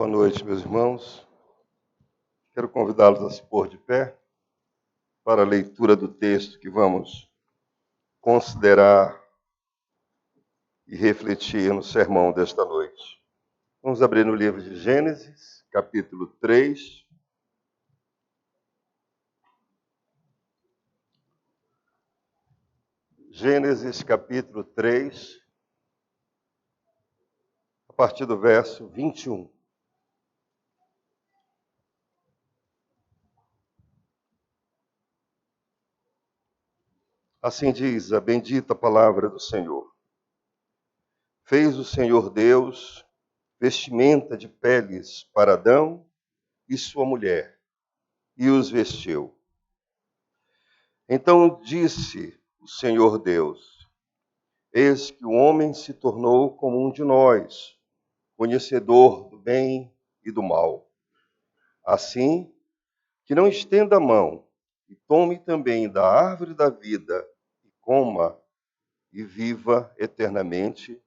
Boa noite, meus irmãos. Quero convidá-los a se pôr de pé para a leitura do texto que vamos considerar e refletir no sermão desta noite. Vamos abrir no livro de Gênesis, capítulo 3. Gênesis, capítulo 3, a partir do verso 21. Assim diz a bendita palavra do Senhor. Fez o Senhor Deus vestimenta de peles para Adão e sua mulher, e os vestiu. Então disse o Senhor Deus: eis que o homem se tornou como um de nós, conhecedor do bem e do mal. Assim, que não estenda a mão e tome também da árvore da vida e coma e viva eternamente.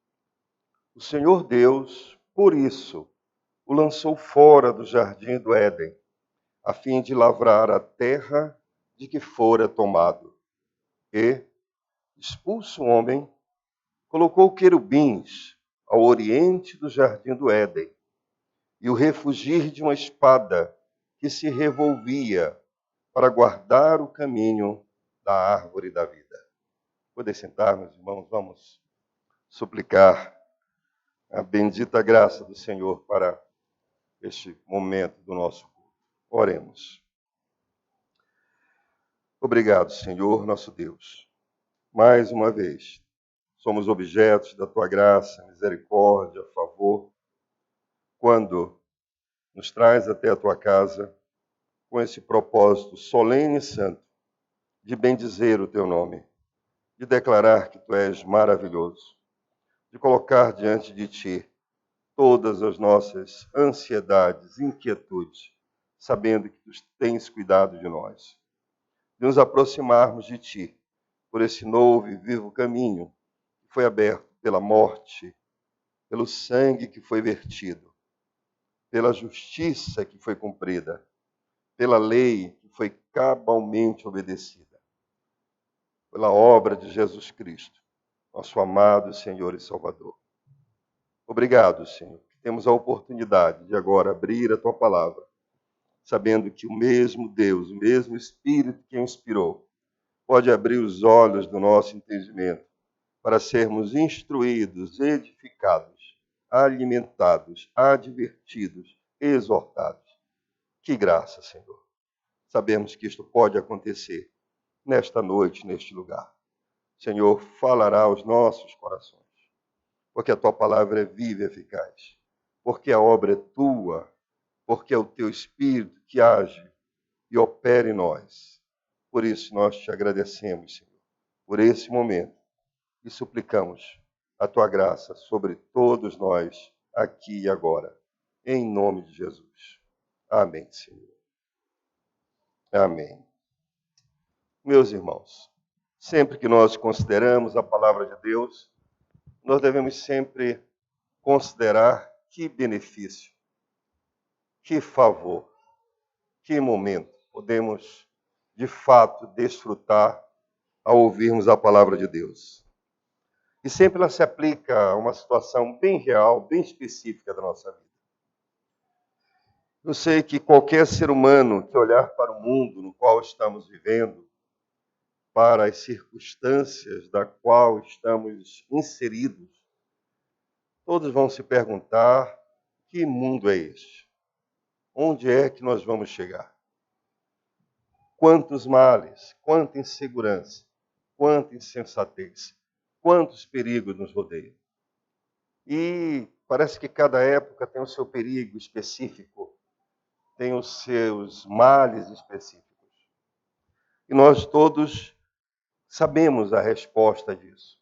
O Senhor Deus, por isso, o lançou fora do jardim do Éden, a fim de lavrar a terra de que fora tomado. E, expulso o homem, colocou querubins ao oriente do jardim do Éden, e o refugir de uma espada que se revolvia para guardar o caminho da árvore da vida. Podem sentar, meus irmãos, vamos suplicar a bendita graça do Senhor para este momento do nosso culto. Oremos. Obrigado, Senhor, nosso Deus. Mais uma vez, somos objetos da Tua graça, misericórdia, favor, quando nos traz até a Tua casa com esse propósito solene e santo de bendizer o Teu nome, de declarar que Tu és maravilhoso, de colocar diante de Ti todas as nossas ansiedades, inquietudes, sabendo que Tu tens cuidado de nós, de nos aproximarmos de Ti por esse novo e vivo caminho que foi aberto pela morte, pelo sangue que foi vertido, pela justiça que foi cumprida, pela lei que foi cabalmente obedecida, pela obra de Jesus Cristo, nosso amado Senhor e Salvador. Obrigado, Senhor, que temos a oportunidade de agora abrir a Tua palavra, sabendo que o mesmo Deus, o mesmo Espírito que a inspirou, pode abrir os olhos do nosso entendimento para sermos instruídos, edificados, alimentados, advertidos, exortados. Que graça, Senhor. Sabemos que isto pode acontecer nesta noite, neste lugar. Senhor, falará aos nossos corações, porque a Tua palavra é viva e eficaz, porque a obra é Tua, porque é o Teu Espírito que age e opera em nós. Por isso nós te agradecemos, Senhor, por esse momento e suplicamos a Tua graça sobre todos nós, aqui e agora, em nome de Jesus. Amém, Senhor. Amém. Meus irmãos, sempre que nós consideramos a palavra de Deus, nós devemos sempre considerar que benefício, que favor, que momento podemos, de fato, desfrutar ao ouvirmos a palavra de Deus. E sempre ela se aplica a uma situação bem real, bem específica da nossa vida. Eu sei que qualquer ser humano que olhar para o mundo no qual estamos vivendo, para as circunstâncias da qual estamos inseridos, todos vão se perguntar: que mundo é este? Onde é que nós vamos chegar? Quantos males, quanta insegurança, quanta insensatez, quantos perigos nos rodeiam. E parece que cada época tem o seu perigo específico, tem os seus males específicos. E nós todos sabemos a resposta disso.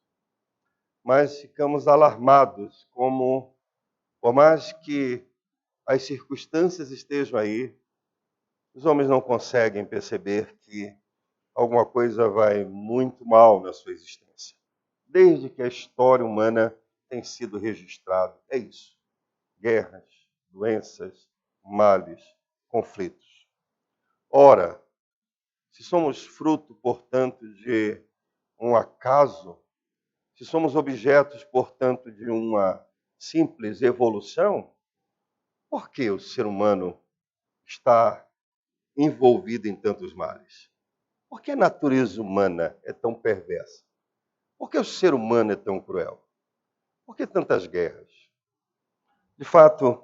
Mas ficamos alarmados, como, por mais que as circunstâncias estejam aí, os homens não conseguem perceber que alguma coisa vai muito mal na sua existência. Desde que a história humana tem sido registrada. É isso. Guerras, doenças, males, conflitos. Ora, se somos fruto, portanto, de um acaso, se somos objetos, portanto, de uma simples evolução, por que o ser humano está envolvido em tantos males? Por que a natureza humana é tão perversa? Por que o ser humano é tão cruel? Por que tantas guerras? De fato,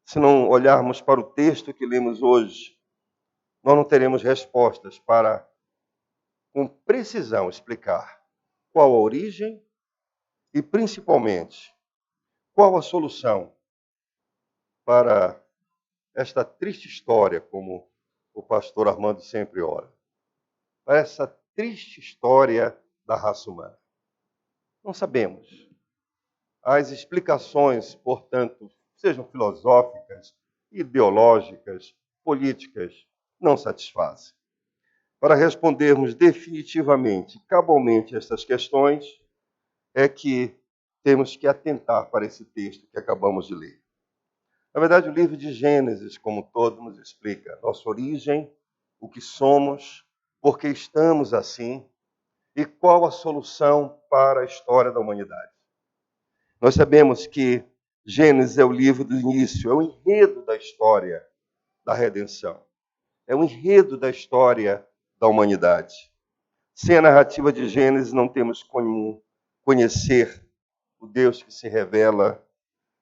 se não olharmos para o texto que lemos hoje, nós não teremos respostas para, com precisão, explicar qual a origem e, principalmente, qual a solução para esta triste história, como o pastor Armando sempre ora, para essa triste história da raça humana. Não sabemos. As explicações, portanto, sejam filosóficas, ideológicas, políticas, não satisfazem. Para respondermos definitivamente, cabalmente essas questões, é que temos que atentar para esse texto que acabamos de ler. Na verdade, o livro de Gênesis, como todo, nos explica nossa origem, o que somos, por que estamos assim e qual a solução para a história da humanidade. Nós sabemos que Gênesis é o livro do início, é o enredo da história da redenção. É o enredo da história da humanidade. Sem a narrativa de Gênesis, não temos como conhecer o Deus que se revela,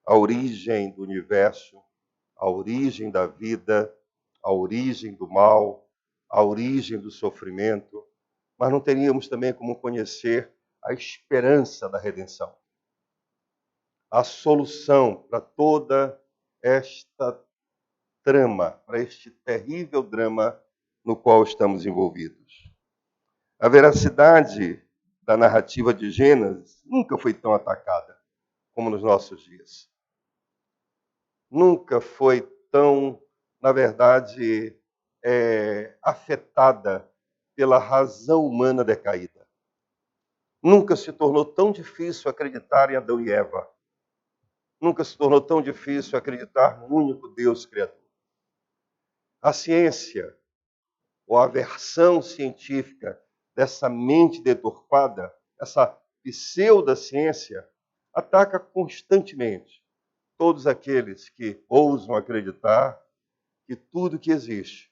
a origem do universo, a origem da vida, a origem do mal, a origem do sofrimento, mas não teríamos também como conhecer a esperança da redenção, a solução para toda esta trama, para este terrível drama no qual estamos envolvidos. A veracidade da narrativa de Gênesis nunca foi tão atacada como nos nossos dias. Nunca foi tão, na verdade, afetada pela razão humana decaída. Nunca se tornou tão difícil acreditar em Adão e Eva. Nunca se tornou tão difícil acreditar no único Deus Criador. A ciência, ou a versão científica dessa mente deturpada, essa pseudociência, ataca constantemente todos aqueles que ousam acreditar que tudo que existe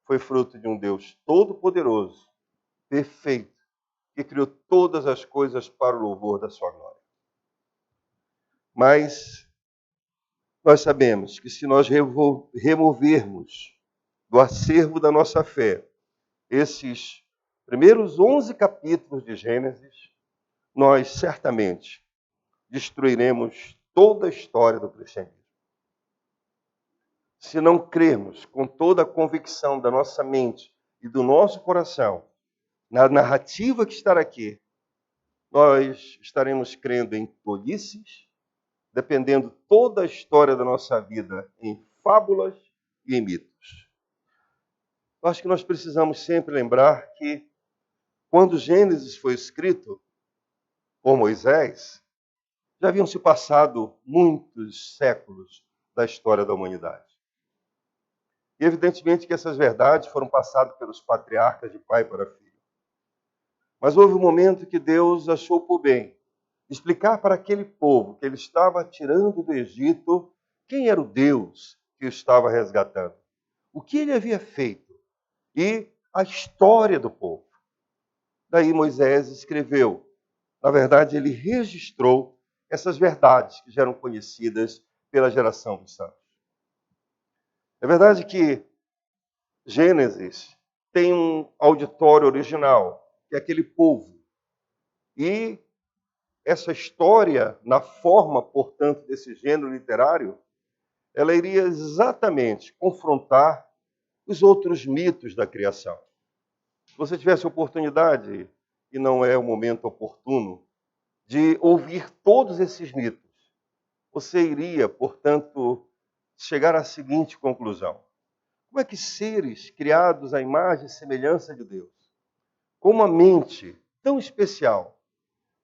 foi fruto de um Deus todo-poderoso, perfeito, que criou todas as coisas para o louvor da sua glória. Mas nós sabemos que se nós removermos do acervo da nossa fé esses primeiros 11 capítulos de Gênesis, nós certamente destruiremos toda a história do cristianismo. Se não crermos com toda a convicção da nossa mente e do nosso coração na narrativa que está aqui, nós estaremos crendo em tolices, dependendo toda a história da nossa vida em fábulas e em mitos. Eu acho que nós precisamos sempre lembrar que quando Gênesis foi escrito por Moisés, já haviam se passado muitos séculos da história da humanidade. E evidentemente que essas verdades foram passadas pelos patriarcas de pai para filho. Mas houve um momento que Deus achou por bem explicar para aquele povo que ele estava tirando do Egito quem era o Deus que o estava resgatando, o que ele havia feito e a história do povo. Daí Moisés escreveu. Na verdade, ele registrou essas verdades que já eram conhecidas pela geração dos santos. É verdade que Gênesis tem um auditório original, que é aquele povo. E essa história, na forma, portanto, desse gênero literário, ela iria exatamente confrontar os outros mitos da criação. Se você tivesse oportunidade, e não é o momento oportuno, de ouvir todos esses mitos, você iria, portanto, chegar à seguinte conclusão. Como é que seres criados à imagem e semelhança de Deus, com uma mente tão especial,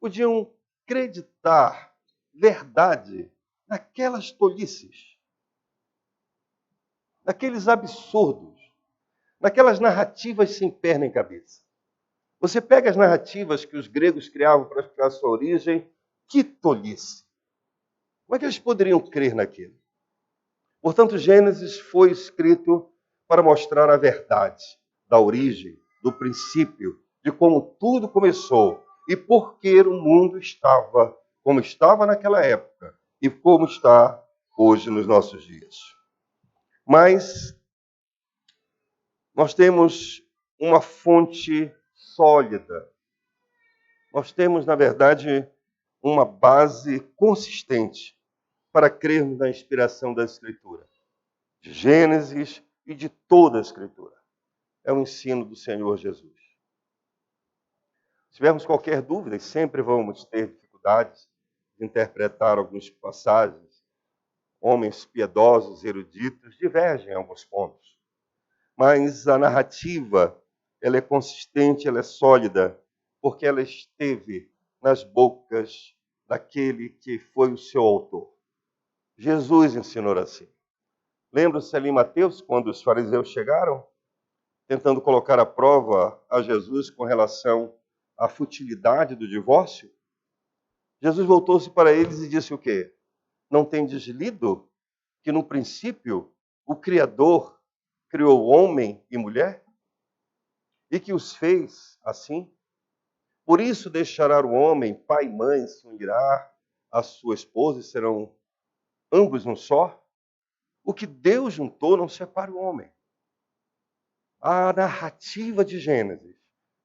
podiam acreditar verdade naquelas tolices? naqueles absurdos, naquelas narrativas sem pé nem cabeça. Você pega as narrativas que os gregos criavam para explicar sua origem, que tolice! Como é que eles poderiam crer naquilo? Portanto, Gênesis foi escrito para mostrar a verdade da origem, do princípio, de como tudo começou e por que o mundo estava como estava naquela época e como está hoje nos nossos dias. Mas nós temos uma fonte sólida. Nós temos, na verdade, uma base consistente para crermos na inspiração da Escritura, de Gênesis e de toda a Escritura. É o ensino do Senhor Jesus. Se tivermos qualquer dúvida, e sempre vamos ter dificuldades de interpretar algumas passagens, homens piedosos, eruditos, divergem em alguns pontos. Mas a narrativa, ela é consistente, ela é sólida, porque ela esteve nas bocas daquele que foi o seu autor. Jesus ensinou assim. Lembra-se ali em Mateus, quando os fariseus chegaram, tentando colocar à prova a Jesus com relação à futilidade do divórcio? Jesus voltou-se para eles e disse o quê? Não tendes lido que no princípio o Criador criou homem e mulher? E que os fez assim? Por isso deixará o homem, pai e mãe, se unirá à sua esposa e serão ambos um só? O que Deus juntou não separa o homem. A narrativa de Gênesis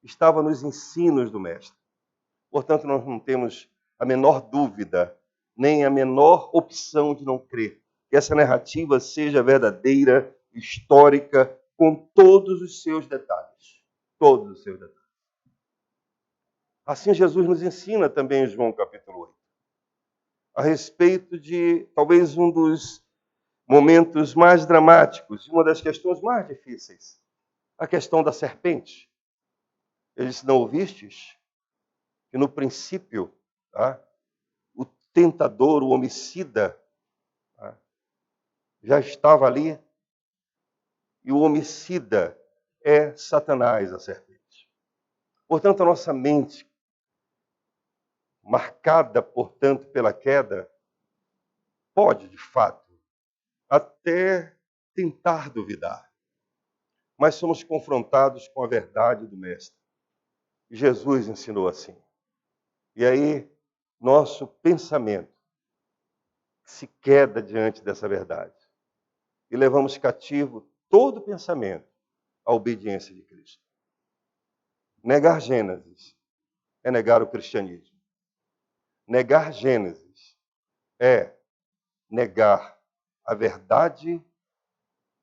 estava nos ensinos do Mestre. Portanto, nós não temos a menor dúvida, nem a menor opção de não crer que essa narrativa seja verdadeira, histórica, com todos os seus detalhes. Todos os seus detalhes. Assim, Jesus nos ensina também em João capítulo 8, a respeito de talvez um dos momentos mais dramáticos, uma das questões mais difíceis, a questão da serpente. Ele disse, não ouvistes? Que no princípio, tá, o tentador, o homicida, tá, já estava ali, e o homicida é Satanás, a serpente. Portanto, a nossa mente, marcada, portanto, pela queda, pode, de fato, até tentar duvidar. Mas somos confrontados com a verdade do Mestre. Jesus ensinou assim. E aí, nosso pensamento se queda diante dessa verdade. E levamos cativo todo pensamento à obediência de Cristo. Negar Gênesis é negar o cristianismo. Negar Gênesis é negar a verdade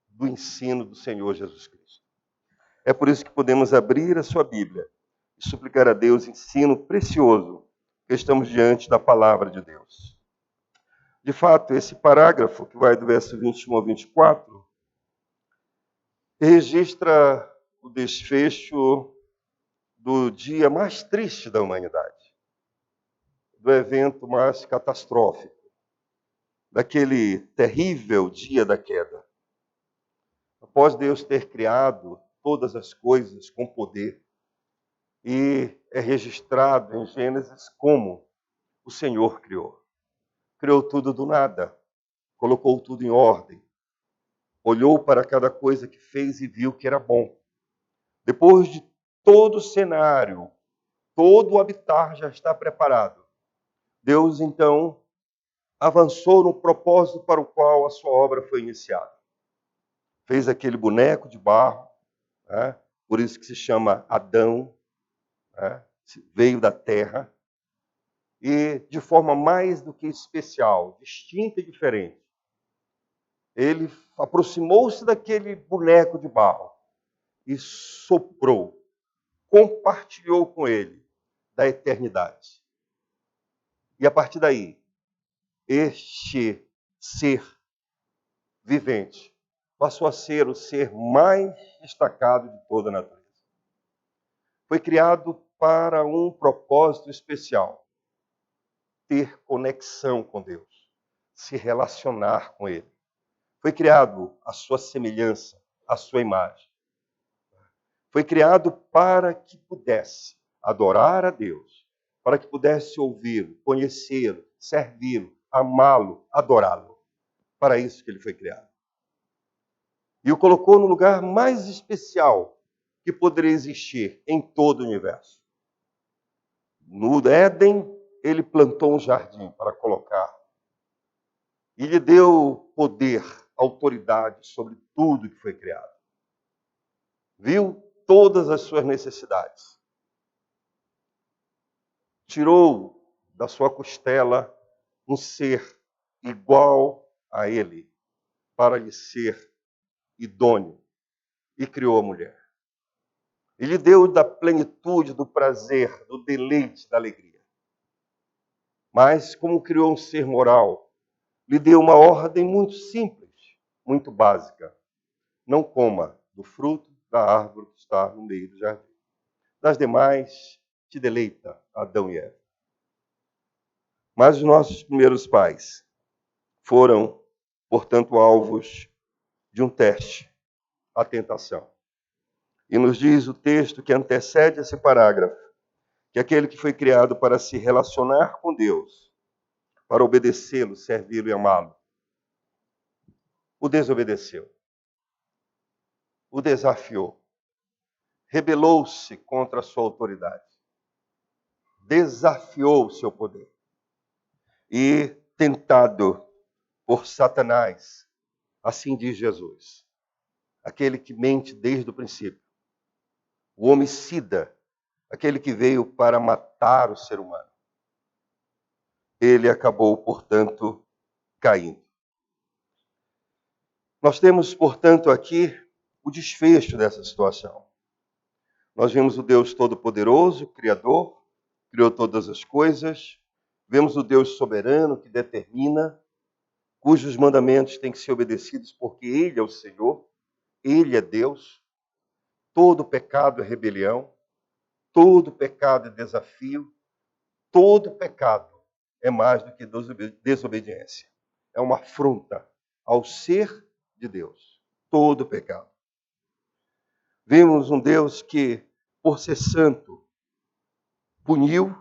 do ensino do Senhor Jesus Cristo. É por isso que podemos abrir a sua Bíblia e suplicar a Deus ensino precioso, que estamos diante da palavra de Deus. De fato, esse parágrafo, que vai do verso 21 ao 24, registra o desfecho do dia mais triste da humanidade, do evento mais catastrófico, daquele terrível dia da queda. Após Deus ter criado todas as coisas com poder, e é registrado em Gênesis como o Senhor criou. Criou tudo do nada, colocou tudo em ordem, olhou para cada coisa que fez e viu que era bom. Depois de todo o cenário, todo o habitat já está preparado, Deus então avançou no propósito para o qual a sua obra foi iniciada. Fez aquele boneco de barro, né? Por isso que se chama Adão, né? Veio da terra, e de forma mais do que especial, distinta e diferente, ele aproximou-se daquele boneco de barro e soprou, compartilhou com ele da eternidade. E a partir daí, este ser vivente passou a ser o ser mais destacado de toda a natureza. Foi criado para um propósito especial: ter conexão com Deus, se relacionar com Ele, Foi criado à sua semelhança, à sua imagem. Foi criado para que pudesse adorar a Deus, para que pudesse ouvi-lo, conhecê-lo, servi-lo, amá-lo, adorá-lo. Para isso que ele foi criado. E o colocou no lugar mais especial que poderia existir em todo o universo. No Éden, ele plantou um jardim para colocar. E lhe deu poder, autoridade sobre tudo que foi criado. Viu todas as suas necessidades. Tirou da sua costela um ser igual a ele, para lhe ser idôneo, e criou a mulher. E lhe deu da plenitude, do prazer, do deleite, da alegria. Mas, como criou um ser moral, lhe deu uma ordem muito simples, muito básica. Não coma do fruto da árvore que está no meio do jardim. Das demais, te deleita, Adão e Eva. Mas os nossos primeiros pais foram, portanto, alvos de um teste, a tentação. E nos diz o texto que antecede esse parágrafo, que aquele que foi criado para se relacionar com Deus, para obedecê-lo, servi-lo e amá-lo, o desobedeceu, o desafiou, rebelou-se contra a sua autoridade, desafiou o seu poder. E tentado por Satanás, assim diz Jesus, aquele que mente desde o princípio, o homicida, aquele que veio para matar o ser humano. Ele acabou, portanto, caindo. Nós temos, portanto, aqui o desfecho dessa situação. Nós vimos o Deus Todo-Poderoso, Criador, criou todas as coisas. Vemos o Deus soberano que determina, cujos mandamentos têm que ser obedecidos porque Ele é o Senhor, Ele é Deus. Todo pecado é rebelião, todo pecado é desafio, todo pecado é mais do que desobediência. É uma afronta ao ser de Deus, todo pecado. Vimos um Deus que, por ser santo, puniu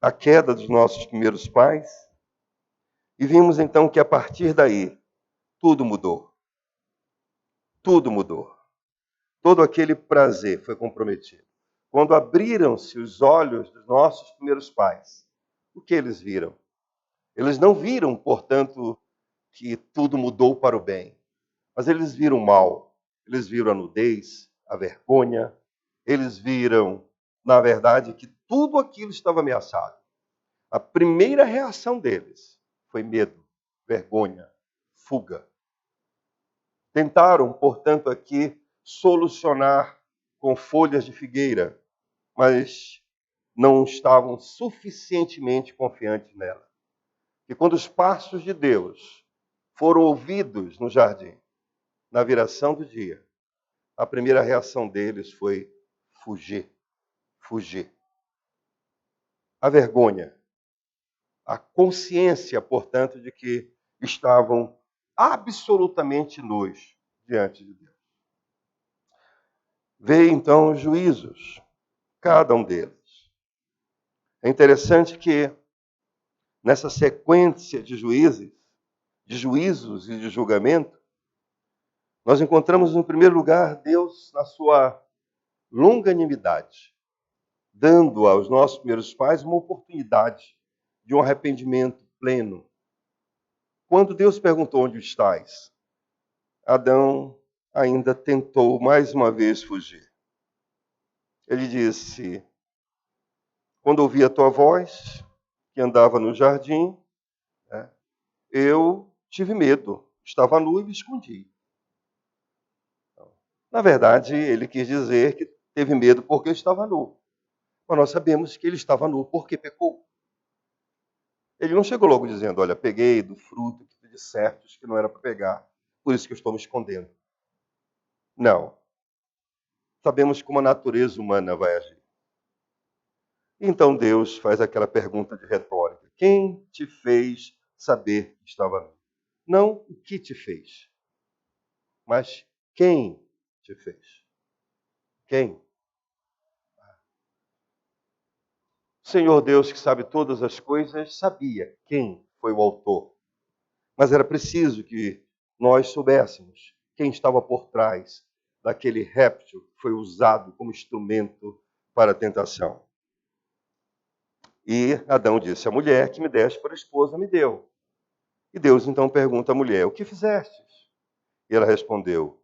a queda dos nossos primeiros pais. E vimos então que a partir daí, tudo mudou. Tudo mudou. Todo aquele prazer foi comprometido. Quando abriram-se os olhos dos nossos primeiros pais, o que eles viram? Eles não viram, portanto, que tudo mudou para o bem. Mas eles viram o mal. Eles viram a nudez, a vergonha. Eles viram, na verdade, que tudo aquilo estava ameaçado. A primeira reação deles foi medo, vergonha, fuga. Tentaram, portanto, aqui solucionar com folhas de figueira, mas não estavam suficientemente confiantes nela. E quando os passos de Deus foram ouvidos no jardim, na viração do dia, a primeira reação deles foi fugir, fugir. A vergonha, a consciência, portanto, de que estavam absolutamente nus diante de Deus. Veio então os juízos, cada um deles. É interessante que nessa sequência de juízos e de julgamento, nós encontramos, em primeiro lugar, Deus na sua longanimidade, dando aos nossos primeiros pais uma oportunidade de um arrependimento pleno. Quando Deus perguntou onde estás, Adão ainda tentou mais uma vez fugir. Ele disse, quando ouvi a tua voz, que andava no jardim, eu tive medo, estava nu e me escondi. Na verdade, ele quis dizer que teve medo porque estava nu. Mas nós sabemos que ele estava nu porque pecou. Ele não chegou logo dizendo, olha, peguei do fruto que tu disseste que não era para pegar, por isso que eu estou me escondendo. Não. Sabemos como a natureza humana vai agir. Então Deus faz aquela pergunta de retórica. Quem te fez saber que estava nu? Não o que te fez, mas quem te fez. Quem? O Senhor Deus, que sabe todas as coisas, sabia quem foi o autor. Mas era preciso que nós soubéssemos quem estava por trás daquele réptil que foi usado como instrumento para a tentação. E Adão disse: a mulher que me deste por esposa me deu. E Deus então pergunta à mulher: o que fizestes? E ela respondeu: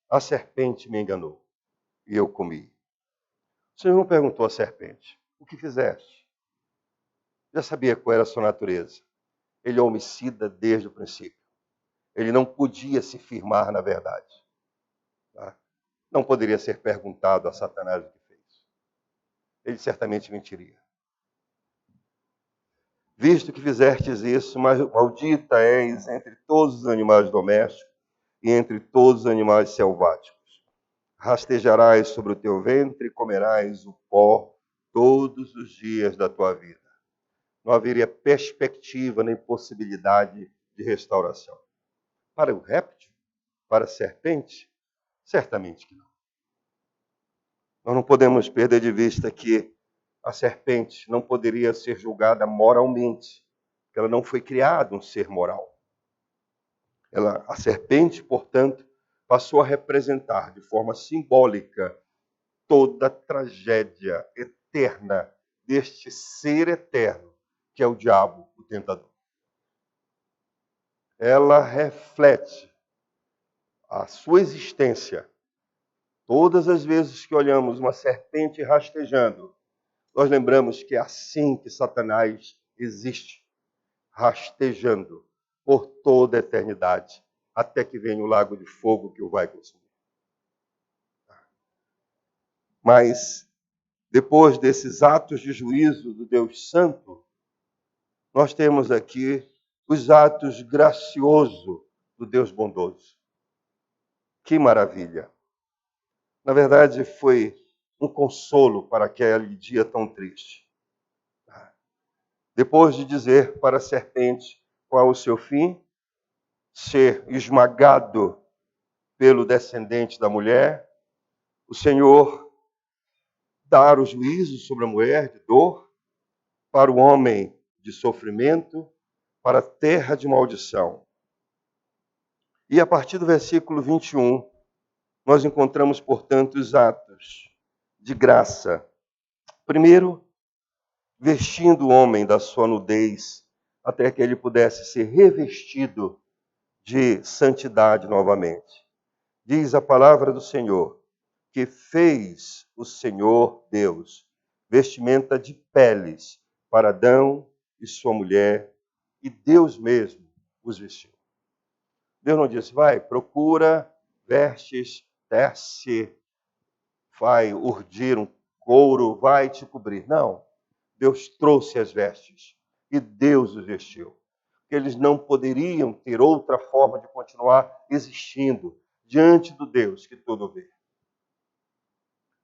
a serpente me enganou e eu comi. O Senhor não perguntou à serpente: o que fizeste? Já sabia qual era a sua natureza. Ele é homicida desde o princípio. Ele não podia se firmar na verdade. Tá? Não poderia ser perguntado a Satanás o que fez. Ele certamente mentiria. Visto que fizestes isso, maldita és entre todos os animais domésticos e entre todos os animais selváticos. Rastejarás sobre o teu ventre e comerás o pó todos os dias da tua vida. Não haveria perspectiva nem possibilidade de restauração. Para o réptil? Para a serpente? Certamente que não. Nós não podemos perder de vista que a serpente não poderia ser julgada moralmente, porque ela não foi criada um ser moral. A serpente, portanto, passou a representar de forma simbólica toda a tragédia eterna deste ser eterno, que é o diabo, o tentador. Ela reflete a sua existência. Todas as vezes que olhamos uma serpente rastejando, nós lembramos que é assim que Satanás existe, rastejando por toda a eternidade, até que venha o lago de fogo que o vai consumir. Mas, depois desses atos de juízo do Deus Santo, nós temos aqui os atos graciosos do Deus bondoso. Que maravilha! Na verdade, foi um consolo para aquele dia tão triste. Depois de dizer para a serpente qual o seu fim, ser esmagado pelo descendente da mulher, o Senhor dar o juízo sobre a mulher de dor, para o homem de sofrimento, para a terra de maldição. E a partir do versículo 21, nós encontramos, portanto, os atos de graça. Primeiro, vestindo o homem da sua nudez, até que ele pudesse ser revestido de santidade novamente. Diz a palavra do Senhor, que fez o Senhor Deus vestimenta de peles para Adão e sua mulher, e Deus mesmo os vestiu. Deus não disse: vai, procura vestes, tece, vai urdir um couro, vai te cobrir. Não. Deus trouxe as vestes e Deus os vestiu. Eles não poderiam ter outra forma de continuar existindo diante do Deus que tudo vê.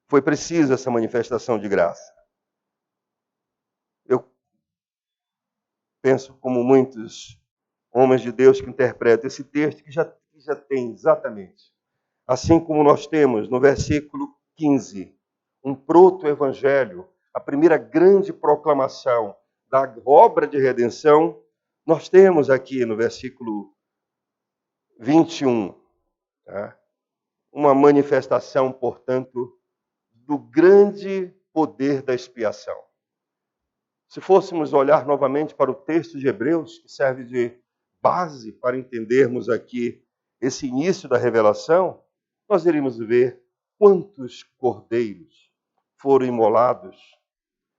Foi preciso essa manifestação de graça. Eu penso como muitos homens de Deus que interpretam esse texto, que já tem exatamente, assim como nós temos no versículo 15, um proto-evangelho, a primeira grande proclamação da obra de redenção, nós temos aqui no versículo 21, tá? Uma manifestação, portanto, do grande poder da expiação. Se fôssemos olhar novamente para o texto de Hebreus, que serve de base para entendermos aqui esse início da revelação, nós iríamos ver quantos cordeiros foram imolados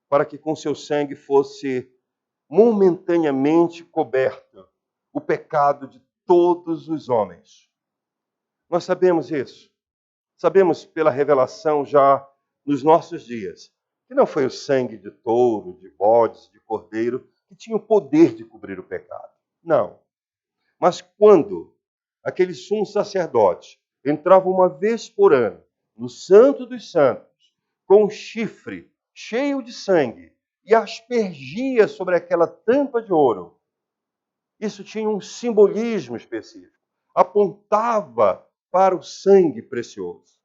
para que com seu sangue fosse momentaneamente coberto o pecado de todos os homens. Nós sabemos isso. Sabemos pela revelação já nos nossos dias que não foi o sangue de touro, de bodes, de cordeiro que tinha o poder de cobrir o pecado. Não. Mas quando aquele sumo sacerdote entrava uma vez por ano no Santo dos Santos com um chifre cheio de sangue e aspergia sobre aquela tampa de ouro, Isso tinha um simbolismo específico. Apontava para o sangue precioso.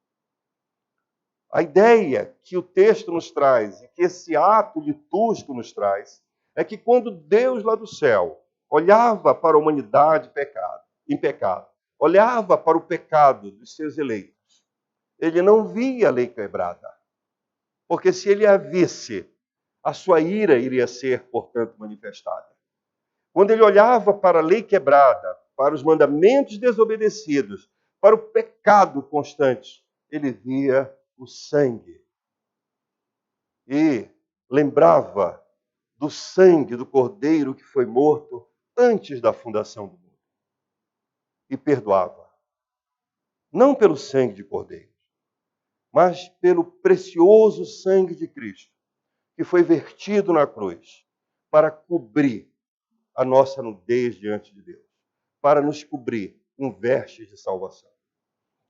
A ideia que o texto nos traz, e que esse ato litúrgico nos traz, é que quando Deus lá do céu olhava para a humanidade em pecado, olhava para o pecado dos seus eleitos, ele não via a lei quebrada. Porque se ele a visse, a sua ira iria ser, portanto, manifestada. Quando ele olhava para a lei quebrada, para os mandamentos desobedecidos, para o pecado constante, ele via o sangue. E lembrava do sangue do Cordeiro que foi morto antes da fundação do mundo. E perdoava. Não pelo sangue de Cordeiro, mas pelo precioso sangue de Cristo, que foi vertido na cruz para cobrir a nossa nudez diante de Deus, para nos cobrir com vestes de salvação.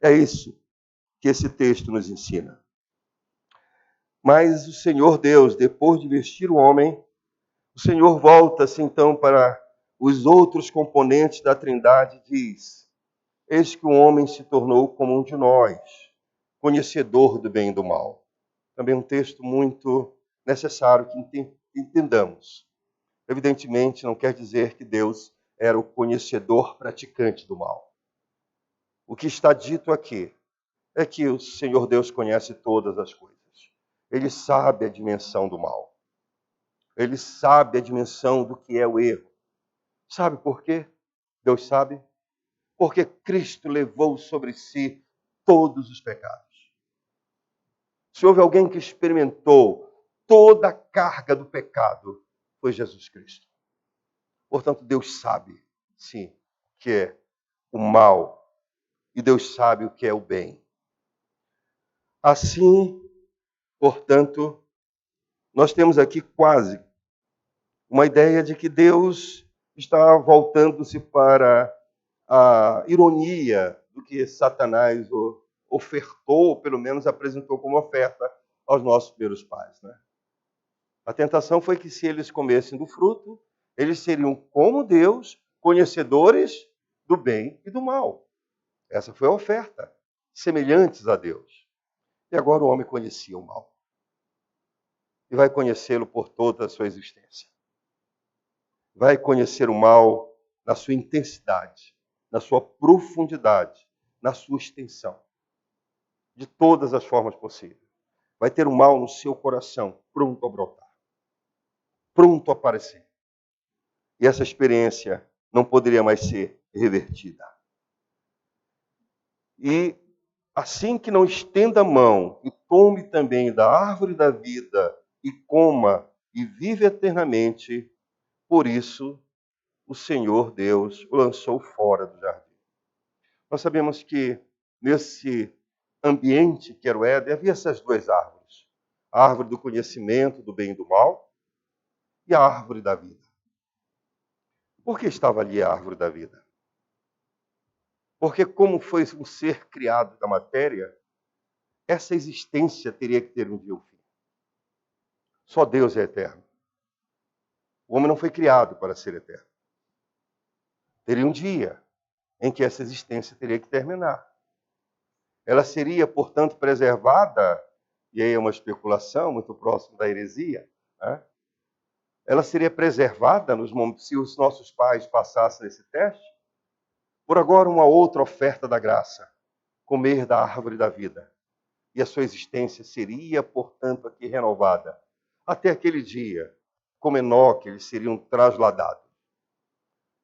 É isso que esse texto nos ensina. Mas o Senhor Deus, depois de vestir o homem, o Senhor volta-se então para os outros componentes da Trindade e diz: eis que o homem se tornou como um de nós, conhecedor do bem e do mal. Também um texto muito necessário que entendamos. Evidentemente, não quer dizer que Deus era o conhecedor praticante do mal. O que está dito aqui é que o Senhor Deus conhece todas as coisas. Ele sabe a dimensão do mal. Ele sabe a dimensão do que é o erro. Sabe por quê? Deus sabe. Porque Cristo levou sobre si todos os pecados. Se houve alguém que experimentou toda a carga do pecado, foi Jesus Cristo. Portanto, Deus sabe, sim, o que é o mal. E Deus sabe o que é o bem. Assim, portanto, nós temos aqui quase uma ideia de que Deus está voltando-se para a ironia do que Satanás ofertou, ou pelo menos apresentou como oferta aos nossos primeiros pais. Né? A tentação foi que se eles comessem do fruto, eles seriam como Deus, conhecedores do bem e do mal. Essa foi a oferta, semelhantes a Deus. E agora o homem conhecia o mal. E vai conhecê-lo por toda a sua existência. Vai conhecer o mal na sua intensidade, na sua profundidade, na sua extensão. De todas as formas possíveis. Vai ter o mal no seu coração, pronto a brotar. Pronto a aparecer. E essa experiência não poderia mais ser revertida. E assim que não estenda a mão e tome também da árvore da vida e coma e vive eternamente, por isso o Senhor Deus o lançou fora do jardim. Nós sabemos que nesse ambiente que era o Éden, havia essas duas árvores. A árvore do conhecimento do bem e do mal e a árvore da vida. Por que estava ali a árvore da vida? Porque como foi um ser criado da matéria, essa existência teria que ter um dia um fim. Só Deus é eterno. O homem não foi criado para ser eterno. Teria um dia em que essa existência teria que terminar. Ela seria, portanto, preservada, e aí é uma especulação muito próxima da heresia, né? Ela seria preservada nos momentos, se os nossos pais passassem esse teste, por agora uma outra oferta da graça, comer da árvore da vida. E a sua existência seria, portanto, aqui renovada. Até aquele dia, como Enoque, eles seriam trasladados.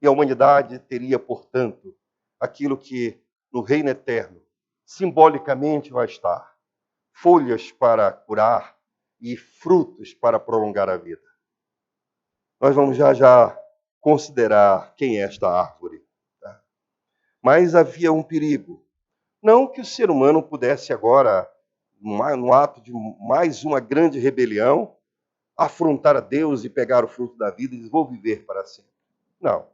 E a humanidade teria, portanto, aquilo que no reino eterno, simbolicamente vai estar. Folhas para curar e frutos para prolongar a vida. Nós vamos já considerar quem é esta árvore. Tá? Mas havia um perigo. Não que o ser humano pudesse agora, no ato de mais uma grande rebelião, afrontar a Deus e pegar o fruto da vida e dizer, vou viver para sempre. Não.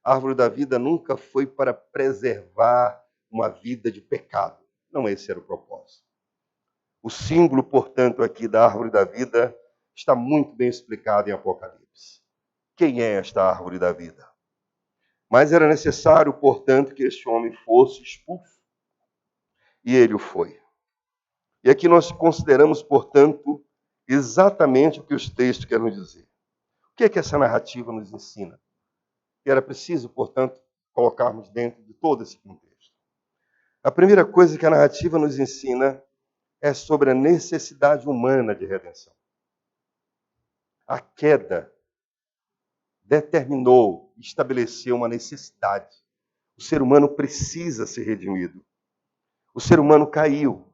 A árvore da vida nunca foi para preservar uma vida de pecado. Não esse era o propósito. O símbolo, portanto, aqui da árvore da vida está muito bem explicado em Apocalipse. Quem é esta árvore da vida? Mas era necessário, portanto, que este homem fosse expulso. E ele o foi. E aqui nós consideramos, portanto, exatamente o que os textos querem dizer. O que é que essa narrativa nos ensina? E era preciso, portanto, colocarmos dentro de todo esse contexto. A primeira coisa que a narrativa nos ensina é sobre a necessidade humana de redenção. A queda determinou, estabeleceu uma necessidade. O ser humano precisa ser redimido. O ser humano caiu,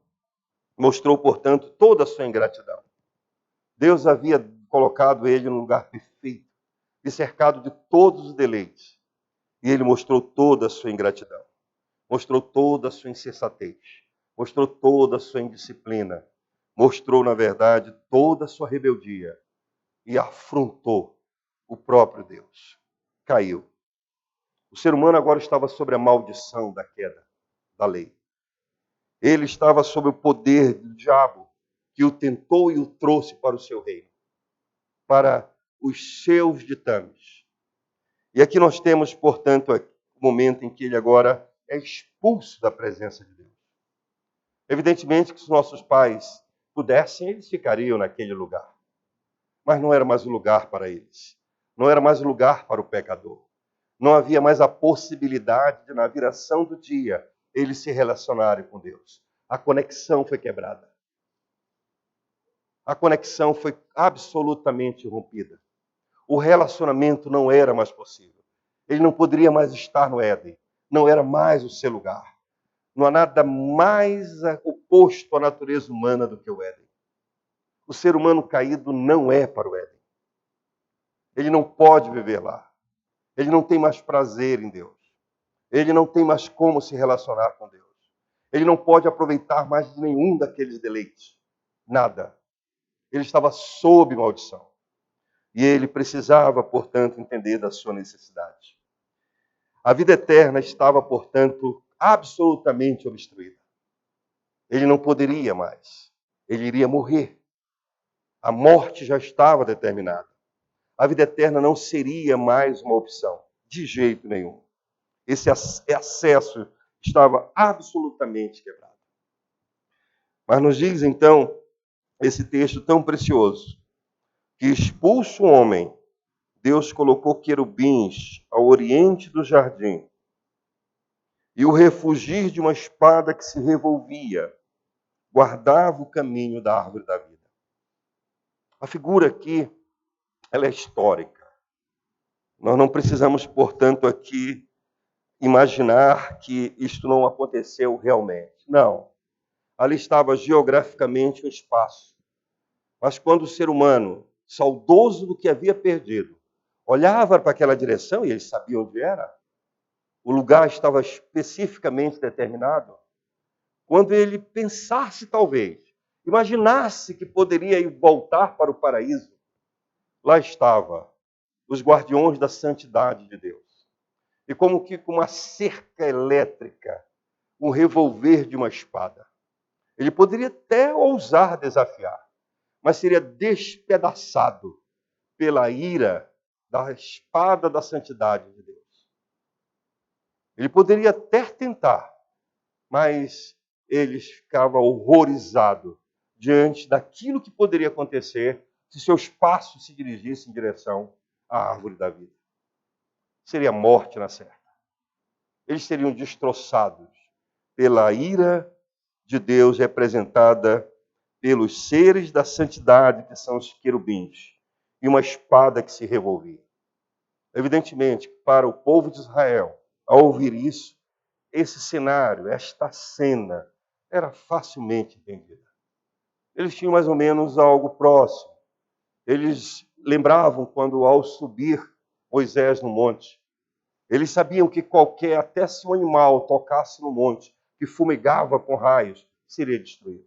mostrou, portanto, toda a sua ingratidão. Deus havia colocado ele no lugar perfeito, e cercado de todos os deleites. E ele mostrou toda a sua ingratidão, mostrou toda a sua insensatez, mostrou toda a sua indisciplina, mostrou, na verdade, toda a sua rebeldia e afrontou o próprio Deus. Caiu. O ser humano agora estava sob a maldição da queda da lei. Ele estava sob o poder do diabo, que o tentou e o trouxe para o seu reino, para os seus ditames. E aqui nós temos, portanto, o momento em que ele agora é expulso da presença de Deus. Evidentemente que se nossos pais pudessem, eles ficariam naquele lugar. Mas não era mais um lugar para eles. Não era mais um lugar para o pecador. Não havia mais a possibilidade de, na viração do dia, eles se relacionarem com Deus. A conexão foi quebrada. A conexão foi absolutamente rompida. O relacionamento não era mais possível. Ele não poderia mais estar no Éden. Não era mais o seu lugar. Não há nada mais oposto à natureza humana do que o Éden. O ser humano caído não é para o Éden. Ele não pode viver lá. Ele não tem mais prazer em Deus. Ele não tem mais como se relacionar com Deus. Ele não pode aproveitar mais de nenhum daqueles deleites. Nada. Ele estava sob maldição. E ele precisava, portanto, entender da sua necessidade. A vida eterna estava, portanto, absolutamente obstruída. Ele não poderia mais. Ele iria morrer. A morte já estava determinada. A vida eterna não seria mais uma opção, de jeito nenhum. Esse acesso estava absolutamente quebrado. Mas nos diz, então, esse texto tão precioso, que expulso o homem, Deus colocou querubins ao oriente do jardim, e o refugir de uma espada que se revolvia, guardava o caminho da árvore da vida. A figura aqui, ela é histórica. Nós não precisamos, portanto, aqui imaginar que isto não aconteceu realmente. Não. Ali estava geograficamente um espaço. Mas quando o ser humano, saudoso do que havia perdido, olhava para aquela direção, e ele sabia onde era, o lugar estava especificamente determinado. Quando ele pensasse, talvez, imaginasse que poderia ir voltar para o paraíso, lá estava os guardiões da santidade de Deus. E como que com uma cerca elétrica, um revolver de uma espada. Ele poderia até ousar desafiar, mas seria despedaçado pela ira da espada da santidade de Deus. Ele poderia até tentar, mas ele ficava horrorizado diante daquilo que poderia acontecer se seus passos se dirigissem em direção à árvore da vida. Seria morte na certa. Eles seriam destroçados pela ira de Deus representada pelos seres da santidade, que são os querubins, e uma espada que se revolvia. Evidentemente, para o povo de Israel, ao ouvir isso, esse cenário, esta cena, era facilmente entendida. Eles tinham mais ou menos algo próximo. Eles lembravam quando, ao subir Moisés no monte, eles sabiam que qualquer, até se um animal tocasse no monte, que fumegava com raios, seria destruído.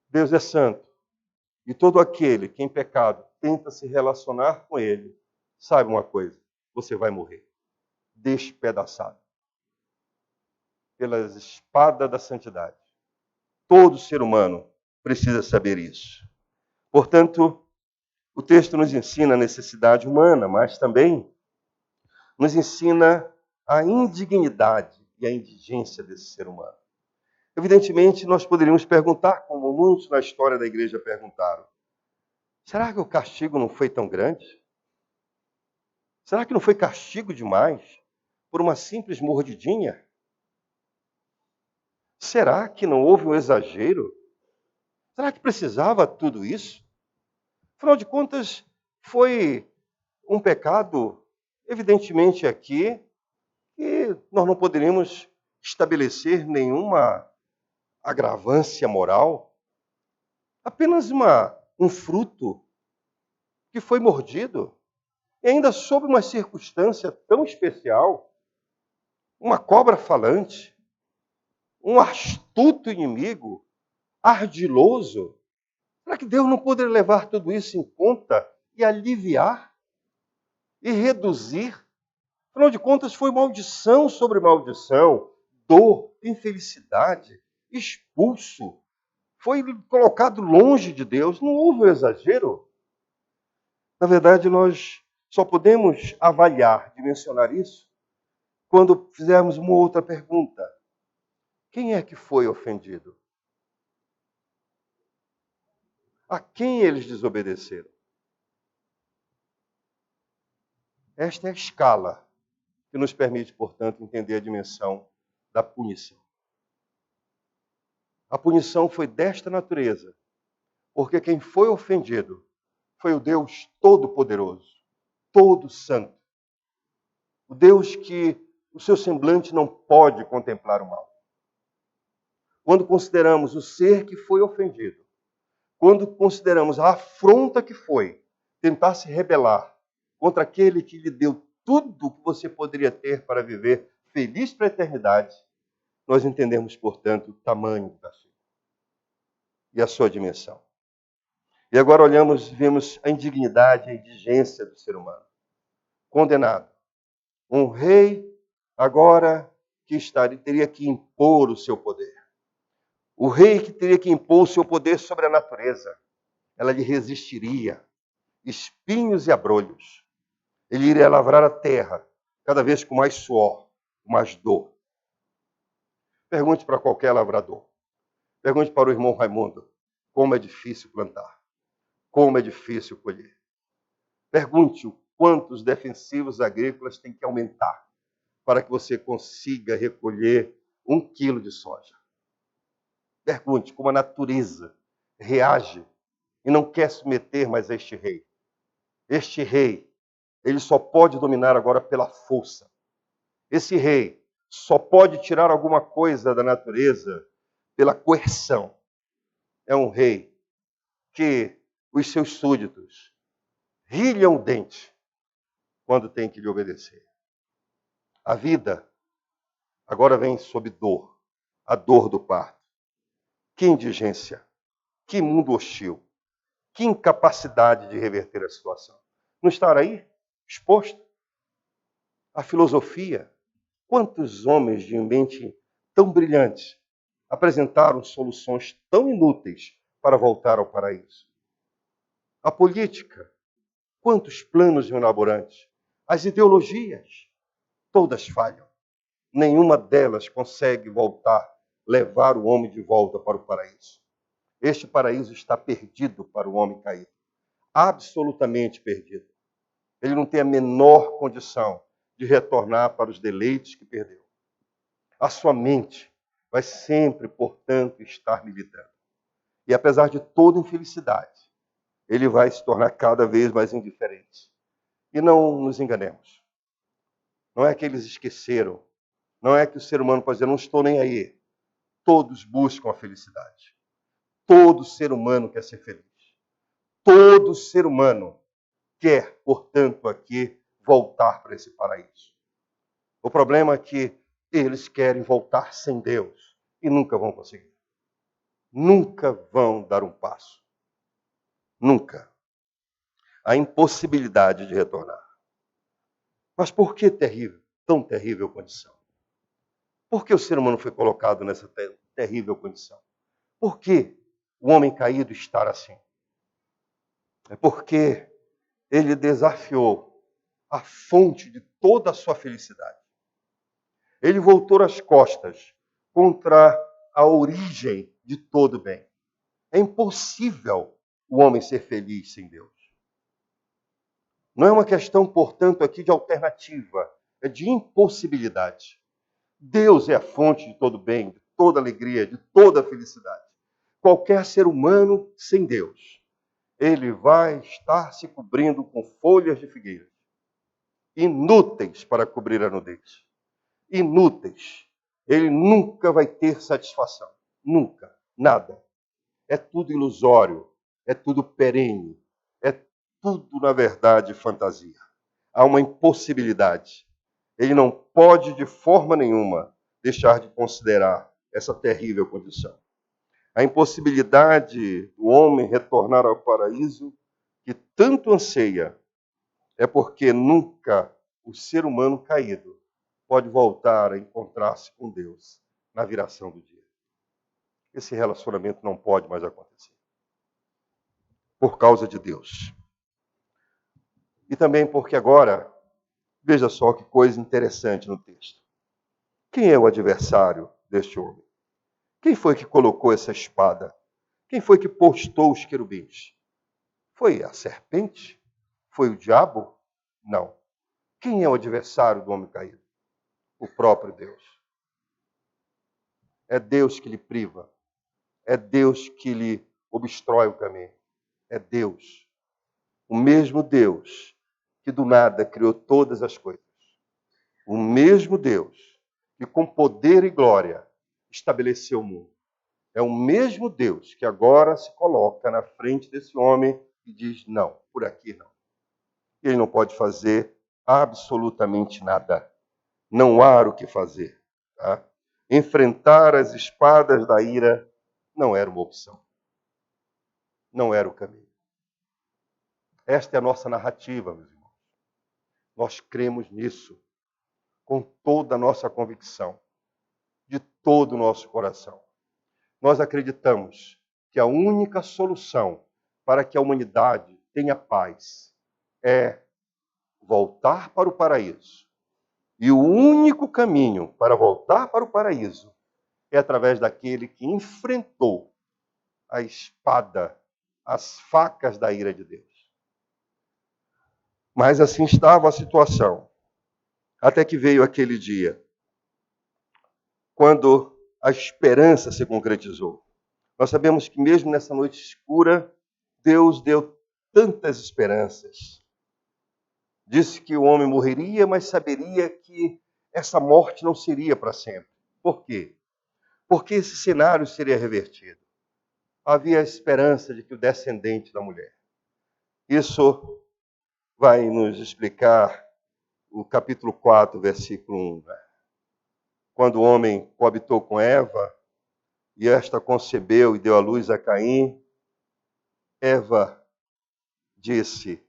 Deus é santo. E todo aquele que em pecado tenta se relacionar com ele, saiba uma coisa, você vai morrer. Despedaçado. Pelas espadas da santidade. Todo ser humano precisa saber isso. Portanto, o texto nos ensina a necessidade humana, mas também nos ensina a indignidade e a indigência desse ser humano. Evidentemente, nós poderíamos perguntar, como muitos na história da igreja perguntaram, será que o castigo não foi tão grande? Será que não foi castigo demais por uma simples mordidinha? Será que não houve um exagero? Será que precisava tudo isso? Afinal de contas, foi um pecado, evidentemente aqui, que nós não poderíamos estabelecer nenhuma agravância moral, apenas um fruto que foi mordido, e ainda sob uma circunstância tão especial, uma cobra falante, um astuto inimigo, ardiloso. Será que Deus não poderia levar tudo isso em conta e aliviar e reduzir? Afinal de contas, foi maldição sobre maldição, dor, infelicidade, expulso, foi colocado longe de Deus. Não houve um exagero. Na verdade, nós só podemos avaliar, dimensionar isso, quando fizermos uma outra pergunta. Quem é que foi ofendido? A quem eles desobedeceram? Esta é a escala que nos permite, portanto, entender a dimensão da punição. A punição foi desta natureza, porque quem foi ofendido foi o Deus Todo-Poderoso, Todo-Santo. O Deus que o seu semblante não pode contemplar o mal. Quando consideramos o ser que foi ofendido, quando consideramos a afronta que foi tentar se rebelar contra aquele que lhe deu tudo o que você poderia ter para viver feliz para a eternidade, nós entendemos, portanto, o tamanho do castigo e a sua dimensão. E agora olhamos, vemos a indignidade, a indigência do ser humano. Condenado. Um rei agora que teria que impor o seu poder. O rei que teria que impor o seu poder sobre a natureza. Ela lhe resistiria. Espinhos e abrolhos. Ele iria lavrar a terra, cada vez com mais suor, com mais dor. Pergunte para qualquer lavrador. Pergunte para o irmão Raimundo como é difícil plantar. Como é difícil colher. Pergunte o quantos defensivos agrícolas tem que aumentar para que você consiga recolher 1 quilo de soja. Pergunte como a natureza reage e não quer se meter mais a este rei. Este rei, ele só pode dominar agora pela força. Esse rei só pode tirar alguma coisa da natureza pela coerção. É um rei que os seus súditos rilham o dente quando tem que lhe obedecer. A vida agora vem sob dor, a dor do parto. Que indigência, que mundo hostil, que incapacidade de reverter a situação. Não estar aí, exposto? A filosofia, quantos homens de mente tão brilhantes apresentaram soluções tão inúteis para voltar ao paraíso? A política, quantos planos elaborantes? As ideologias, todas falham. Nenhuma delas consegue levar o homem de volta para o paraíso. Este paraíso está perdido para o homem caído. Absolutamente perdido. Ele não tem a menor condição de retornar para os deleites que perdeu. A sua mente vai sempre, portanto, estar militando. E apesar de toda infelicidade, ele vai se tornar cada vez mais indiferente. E não nos enganemos. Não é que eles esqueceram. Não é que o ser humano pode dizer, não estou nem aí. Todos buscam a felicidade. Todo ser humano quer ser feliz. Todo ser humano quer, portanto, aqui voltar para esse paraíso. O problema é que eles querem voltar sem Deus e nunca vão conseguir. Nunca vão dar um passo. Nunca. A impossibilidade de retornar. Mas por que tão terrível condição? Por que o ser humano foi colocado nessa terrível condição? Por que o homem caído está assim? É porque ele desafiou a fonte de toda a sua felicidade. Ele voltou as costas contra a origem de todo bem. É impossível o homem ser feliz sem Deus. Não é uma questão, portanto, aqui de alternativa, é de impossibilidade. Deus é a fonte de todo bem, de toda alegria, de toda felicidade. Qualquer ser humano sem Deus, ele vai estar se cobrindo com folhas de figueira, inúteis para cobrir a nudez. Inúteis. Ele nunca vai ter satisfação. Nunca. Nada. É tudo ilusório. É tudo perene. É tudo, na verdade, fantasia. Há uma impossibilidade. Ele não pode, de forma nenhuma, deixar de considerar essa terrível condição. A impossibilidade do homem retornar ao paraíso que tanto anseia é porque nunca o ser humano caído pode voltar a encontrar-se com Deus na viração do dia. Esse relacionamento não pode mais acontecer. Por causa de Deus. E também porque agora, veja só que coisa interessante no texto. Quem é o adversário deste homem? Quem foi que colocou essa espada? Quem foi que postou os querubins? Foi a serpente? Foi o diabo? Não. Quem é o adversário do homem caído? O próprio Deus. É Deus que lhe priva. É Deus que lhe obstrói o caminho. É Deus. O mesmo Deus que do nada criou todas as coisas. O mesmo Deus que com poder e glória estabeleceu o mundo. É o mesmo Deus que agora se coloca na frente desse homem e diz, não, por aqui não. Ele não pode fazer absolutamente nada. Não há o que fazer. Tá? Enfrentar as espadas da ira não era uma opção. Não era o caminho. Esta é a nossa narrativa, meus irmãos. Nós cremos nisso com toda a nossa convicção, de todo o nosso coração. Nós acreditamos que a única solução para que a humanidade tenha paz é voltar para o paraíso. E o único caminho para voltar para o paraíso é através daquele que enfrentou a espada, as facas da ira de Deus. Mas assim estava a situação. Até que veio aquele dia, quando a esperança se concretizou. Nós sabemos que mesmo nessa noite escura, Deus deu tantas esperanças. Disse que o homem morreria, mas saberia que essa morte não seria para sempre. Por quê? Porque esse cenário seria revertido. Havia a esperança de que o descendente da mulher. Isso vai nos explicar o capítulo 4, versículo 1. Quando o homem coabitou com Eva, e esta concebeu e deu à luz a Caim, Eva disse,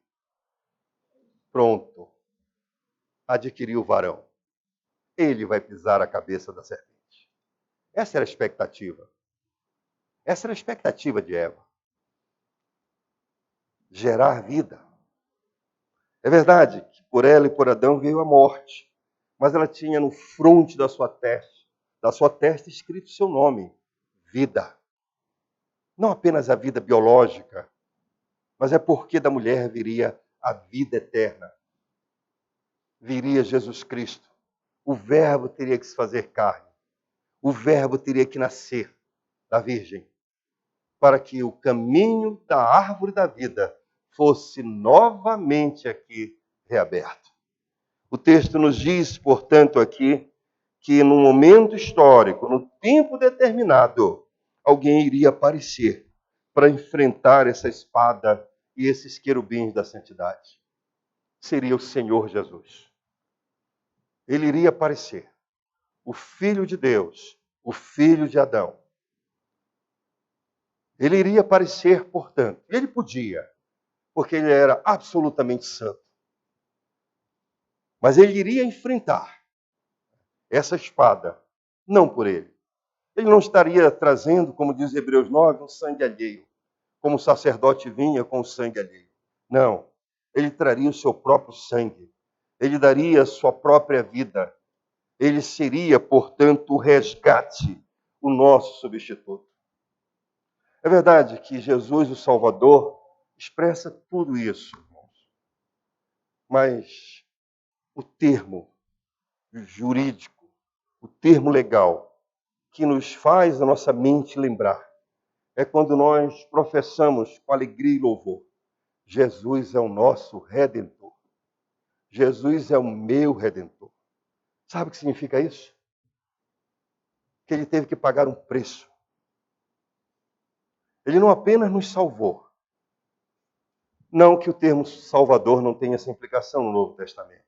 pronto, adquiriu o varão. Ele vai pisar a cabeça da serpente. Essa era a expectativa. Essa era a expectativa de Eva. Gerar vida. É verdade que por ela e por Adão veio a morte, mas ela tinha no fronte da sua testa escrito seu nome, vida. Não apenas a vida biológica, mas é porque da mulher viria a vida eterna. Viria Jesus Cristo. O Verbo teria que se fazer carne. O Verbo teria que nascer da Virgem, para que o caminho da árvore da vida fosse novamente aqui reaberto. O texto nos diz, portanto, aqui, que num momento histórico, no tempo determinado, alguém iria aparecer para enfrentar essa espada e esses querubins da santidade. Seria o Senhor Jesus. Ele iria aparecer. O Filho de Deus, o Filho de Adão. Ele iria aparecer, portanto. Ele podia, porque ele era absolutamente santo. Mas ele iria enfrentar essa espada, não por ele. Ele não estaria trazendo, como diz Hebreus 9, um sangue alheio, como o sacerdote vinha com o sangue alheio. Não, ele traria o seu próprio sangue. Ele daria a sua própria vida. Ele seria, portanto, o resgate, o nosso substituto. É verdade que Jesus, o Salvador, expressa tudo isso, irmãos. Mas o termo jurídico, o termo legal, que nos faz a nossa mente lembrar, é quando nós professamos com alegria e louvor: Jesus é o nosso Redentor. Jesus é o meu Redentor. Sabe o que significa isso? Que ele teve que pagar um preço. Ele não apenas nos salvou. Não que o termo Salvador não tenha essa implicação no Novo Testamento.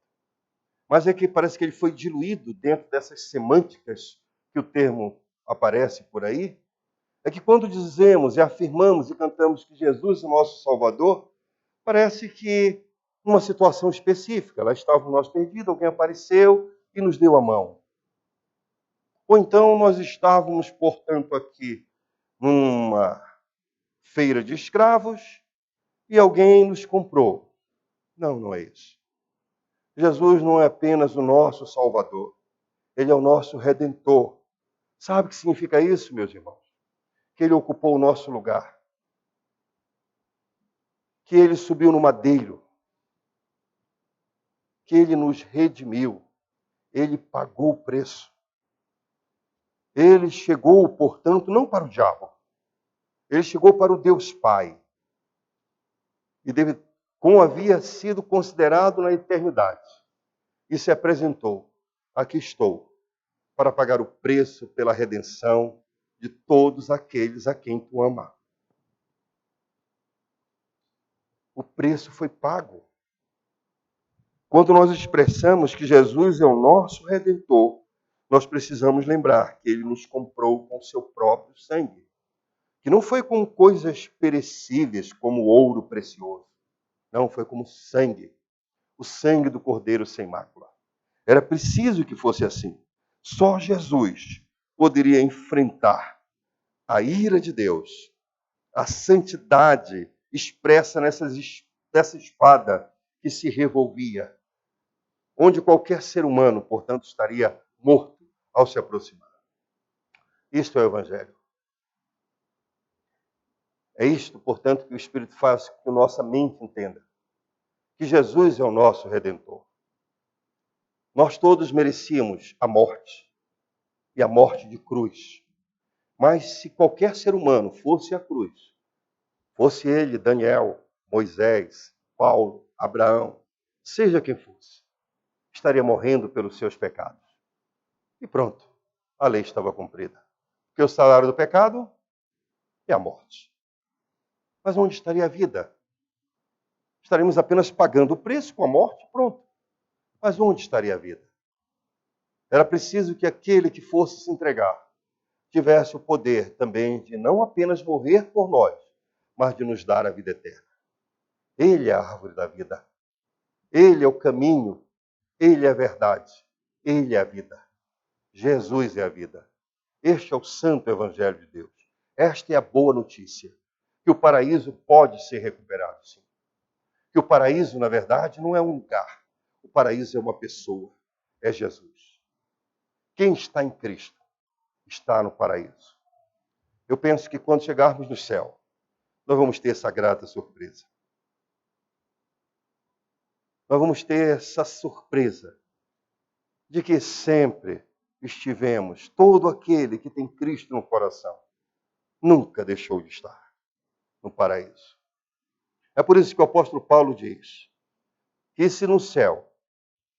Mas é que parece que ele foi diluído dentro dessas semânticas que o termo aparece por aí. É que quando dizemos e afirmamos e cantamos que Jesus é o nosso Salvador, parece que numa situação específica, lá estávamos nós perdidos, alguém apareceu e nos deu a mão. Ou então nós estávamos, portanto, aqui numa feira de escravos e alguém nos comprou. Não, não é isso. Jesus não é apenas o nosso Salvador, ele é o nosso Redentor. Sabe o que significa isso, meus irmãos? Que ele ocupou o nosso lugar, que ele subiu no madeiro, que ele nos redimiu, ele pagou o preço. Ele chegou, portanto, não para o diabo, ele chegou para o Deus Pai. E como havia sido considerado na eternidade, e se apresentou: aqui estou, para pagar o preço pela redenção de todos aqueles a quem tu ama. O preço foi pago. Quando nós expressamos que Jesus é o nosso Redentor, nós precisamos lembrar que ele nos comprou com seu próprio sangue. Que não foi com coisas perecíveis, como ouro precioso. Não, foi como sangue. O sangue do Cordeiro sem mácula. Era preciso que fosse assim. Só Jesus poderia enfrentar a ira de Deus, a santidade expressa nessa espada que se revolvia, onde qualquer ser humano, portanto, estaria morto ao se aproximar. Isto é o Evangelho. É isto, portanto, que o Espírito faz com que a nossa mente entenda. Que Jesus é o nosso Redentor. Nós todos merecíamos a morte, e a morte de cruz. Mas se qualquer ser humano fosse à cruz, fosse ele, Daniel, Moisés, Paulo, Abraão, seja quem fosse, estaria morrendo pelos seus pecados. E pronto, a lei estava cumprida. Porque o salário do pecado é a morte. Mas onde estaria a vida? Estaríamos apenas pagando o preço com a morte, pronto. Mas onde estaria a vida? Era preciso que aquele que fosse se entregar tivesse o poder também de não apenas morrer por nós, mas de nos dar a vida eterna. Ele é a árvore da vida. Ele é o caminho. Ele é a verdade. Ele é a vida. Jesus é a vida. Este é o santo evangelho de Deus. Esta é a boa notícia. Que o paraíso pode ser recuperado, sim. Que o paraíso, na verdade, não é um lugar. O paraíso é uma pessoa. É Jesus. Quem está em Cristo está no paraíso. Eu penso que quando chegarmos no céu, nós vamos ter essa grata surpresa. Nós vamos ter essa surpresa de que sempre estivemos, todo aquele que tem Cristo no coração, nunca deixou de estar no paraíso. É por isso que o apóstolo Paulo diz que se no céu,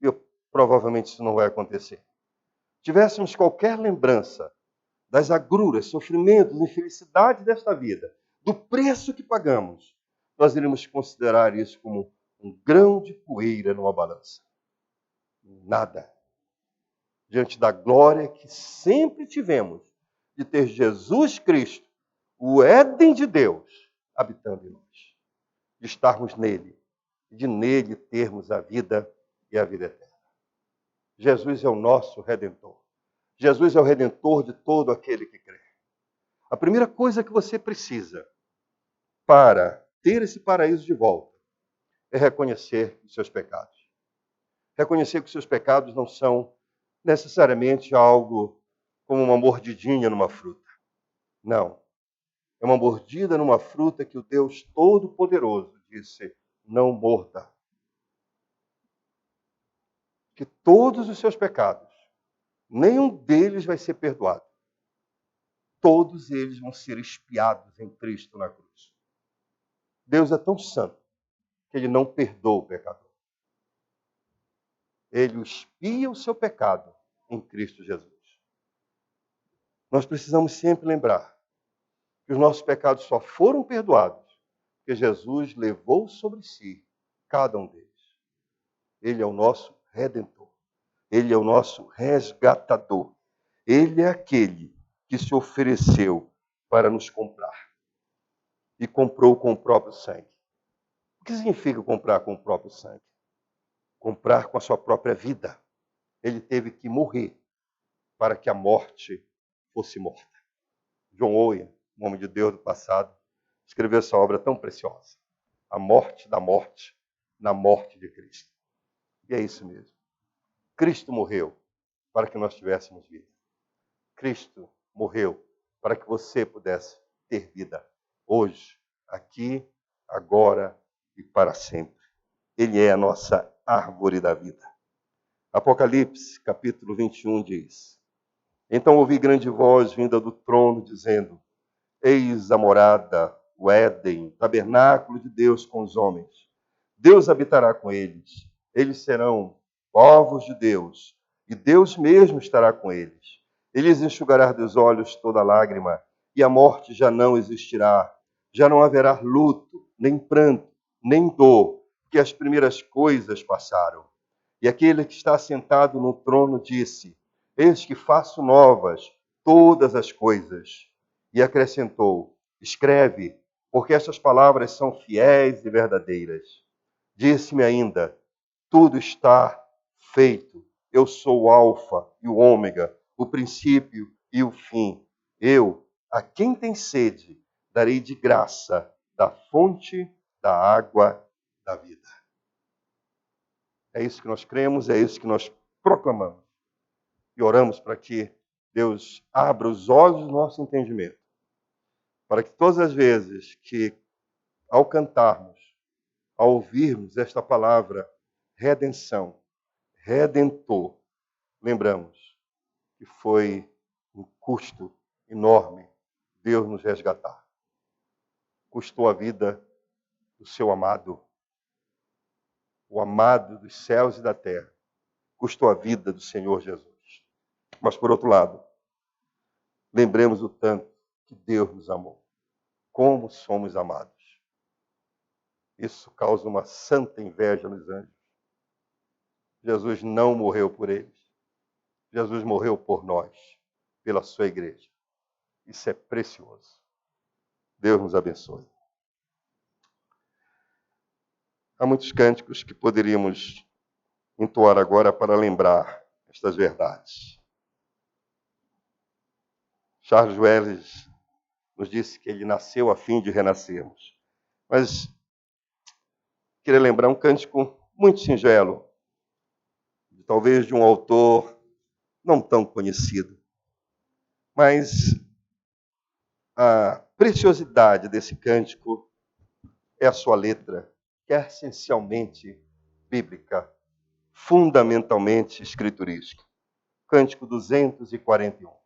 e provavelmente isso não vai acontecer, tivéssemos qualquer lembrança das agruras, sofrimentos, infelicidade desta vida, do preço que pagamos, nós iremos considerar isso como um grão de poeira numa balança. Nada. Diante da glória que sempre tivemos de ter Jesus Cristo, o Éden de Deus, habitando em nós. De estarmos nele, de nele termos a vida e a vida eterna. Jesus é o nosso Redentor. Jesus é o Redentor de todo aquele que crê. A primeira coisa que você precisa para ter esse paraíso de volta é reconhecer os seus pecados. Reconhecer que os seus pecados não são necessariamente algo como uma mordidinha numa fruta. Não. É uma mordida numa fruta que o Deus Todo-Poderoso disse: não morda. Que todos os seus pecados, nenhum deles vai ser perdoado. Todos eles vão ser expiados em Cristo na cruz. Deus é tão santo que ele não perdoa o pecador. Ele expia o seu pecado em Cristo Jesus. Nós precisamos sempre lembrar que os nossos pecados só foram perdoados porque Jesus levou sobre si cada um deles. Ele é o nosso Redentor. Ele é o nosso resgatador. Ele é aquele que se ofereceu para nos comprar. E comprou com o próprio sangue. O que significa comprar com o próprio sangue? Comprar com a sua própria vida. Ele teve que morrer para que a morte fosse morta. John Owen, um homem de Deus do passado, escreveu essa obra tão preciosa. A morte da morte na morte de Cristo. E é isso mesmo. Cristo morreu para que nós tivéssemos vida. Cristo morreu para que você pudesse ter vida. Hoje, aqui, agora e para sempre. Ele é a nossa árvore da vida. Apocalipse, capítulo 21, diz: então ouvi grande voz vinda do trono, dizendo: eis a morada, o Éden, tabernáculo de Deus com os homens. Deus habitará com eles. Eles serão povos de Deus, e Deus mesmo estará com eles. Ele lhes enxugará dos olhos toda lágrima, e a morte já não existirá. Já não haverá luto, nem pranto, nem dor, porque as primeiras coisas passaram. E aquele que está sentado no trono disse: eis que faço novas todas as coisas. E acrescentou: escreve, porque estas palavras são fiéis e verdadeiras. Disse-me ainda: tudo está feito. Eu sou o Alfa e o Ômega, o princípio e o fim. Eu, a quem tem sede, darei de graça da fonte da água da vida. É isso que nós cremos, é isso que nós proclamamos. E oramos para que Deus abra os olhos do nosso entendimento, para que todas as vezes que, ao cantarmos, ao ouvirmos esta palavra, redenção, redentor, lembramos que foi um custo enorme Deus nos resgatar. Custou a vida do seu amado, o amado dos céus e da terra. Custou a vida do Senhor Jesus. Mas, por outro lado, lembremos o tanto que Deus nos amou. Como somos amados. Isso causa uma santa inveja nos anjos. Jesus não morreu por eles. Jesus morreu por nós, pela sua igreja. Isso é precioso. Deus nos abençoe. Há muitos cânticos que poderíamos entoar agora para lembrar estas verdades. Charles Welles nos disse que ele nasceu a fim de renascermos. Mas queria lembrar um cântico muito singelo, talvez de um autor não tão conhecido. Mas a preciosidade desse cântico é a sua letra, que é essencialmente bíblica, fundamentalmente escriturística. Cântico 241.